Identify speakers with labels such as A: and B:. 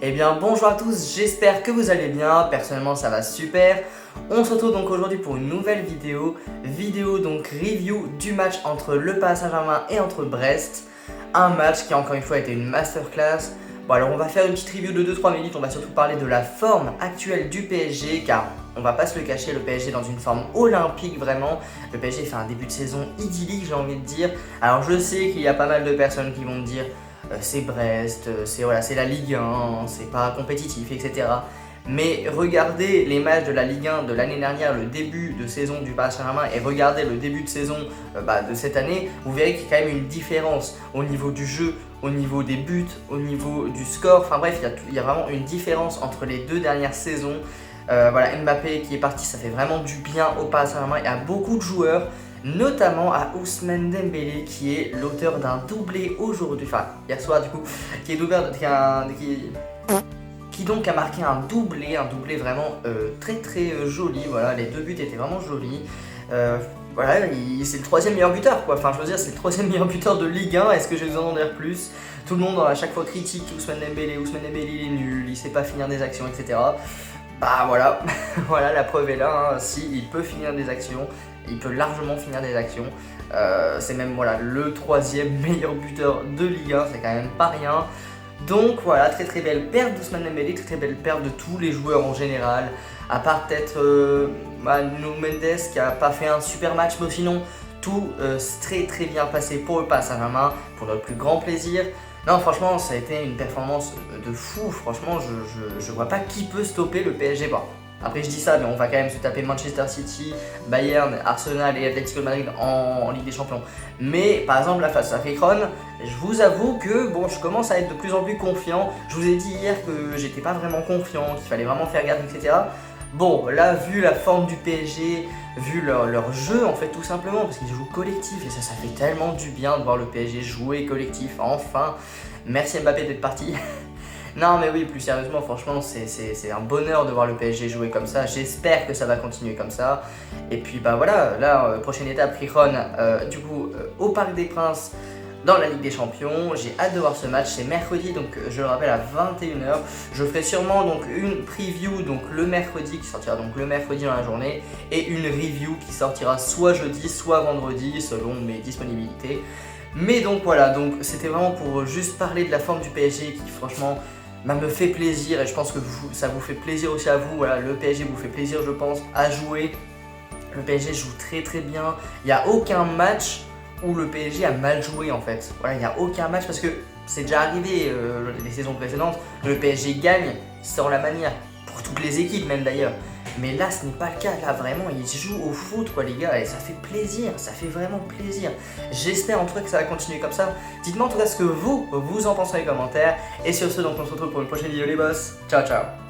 A: Eh bien bonjour à tous, j'espère que vous allez bien, personnellement ça va super. On se retrouve donc aujourd'hui pour une nouvelle vidéo donc review du match entre le Paris Saint-Germain et entre Brest. Un match qui encore une fois a été une masterclass. Bon alors on va faire une petite review de 2-3 minutes, on va surtout parler de la forme actuelle du PSG car on va pas se le cacher, le PSG est dans une forme olympique vraiment. Le PSG fait un début de saison idyllique j'ai envie de dire. Alors je sais qu'il y a pas mal de personnes qui vont me dire c'est Brest, c'est la Ligue 1, c'est pas compétitif, etc. Mais regardez les matchs de la Ligue 1 de l'année dernière, le début de saison du Paris Saint-Germain, et regardez le début de saison de cette année, vous verrez qu'il y a quand même une différence au niveau du jeu, au niveau des buts, au niveau du score. Enfin bref, il y a vraiment une différence entre les deux dernières saisons. Voilà, Mbappé qui est parti, ça fait vraiment du bien au Paris Saint-Germain. Il y a beaucoup de joueurs, notamment à Ousmane Dembélé qui est l'auteur d'un doublé aujourd'hui, enfin hier soir du coup, qui donc a marqué un doublé vraiment très joli. Voilà, les deux buts étaient vraiment jolis. Voilà, c'est le troisième meilleur buteur quoi, enfin je veux dire c'est le troisième meilleur buteur de Ligue 1, est-ce que je vais vous en dire plus? Tout le monde à chaque fois critique Ousmane Dembélé il est nul, il sait pas finir des actions, etc. Bah voilà, voilà la preuve est là, hein. Si il peut finir des actions, il peut largement finir des actions. C'est même voilà, le troisième meilleur buteur de Ligue 1, c'est quand même pas rien. Donc voilà, très belle perte d'Ousmane Dembélé, très belle perte de tous les joueurs en général. À part peut-être Nuno Mendes qui a pas fait un super match, mais sinon tout très bien passé pour le Paris Saint-Germain, pour notre plus grand plaisir. Non franchement ça a été une performance de fou, franchement je vois pas qui peut stopper le PSG. Bon, après je dis ça mais on va quand même se taper Manchester City, Bayern, Arsenal et Atlético de Madrid en Ligue des Champions. Mais par exemple là face à Fekron, je vous avoue que bon je commence à être de plus en plus confiant. Je vous ai dit hier que j'étais pas vraiment confiant, qu'il fallait vraiment faire gaffe, etc. Bon, là, vu la forme du PSG, vu leur jeu, en fait, tout simplement, parce qu'ils jouent collectif, et ça fait tellement du bien de voir le PSG jouer collectif, enfin. Merci Mbappé d'être parti. Non, mais oui, plus sérieusement, franchement, c'est un bonheur de voir le PSG jouer comme ça. J'espère que ça va continuer comme ça. Et puis, bah voilà, là, prochaine étape, Rijon, du coup, au Parc des Princes, dans la Ligue des Champions. J'ai hâte de voir ce match, c'est mercredi donc je le rappelle à 21h. Je ferai sûrement donc une preview donc le mercredi qui sortira donc le mercredi dans la journée et une review qui sortira soit jeudi soit vendredi selon mes disponibilités. Mais donc voilà, donc c'était vraiment pour juste parler de la forme du PSG qui franchement me fait plaisir et je pense que ça vous fait plaisir aussi à vous. Voilà, le PSG vous fait plaisir je pense à jouer. Le PSG joue très bien, il n'y a aucun match où le PSG a mal joué en fait. Voilà, il n'y a aucun match parce que c'est déjà arrivé les saisons précédentes, le PSG gagne sans la manière, pour toutes les équipes même d'ailleurs. Mais là ce n'est pas le cas, là vraiment ils jouent au foot quoi les gars et ça fait plaisir, ça fait vraiment plaisir. J'espère en tout cas que ça va continuer comme ça. Dites-moi en tout cas ce que vous en pensez dans les commentaires. Et sur ce donc on se retrouve pour une prochaine vidéo les boss. Ciao ciao.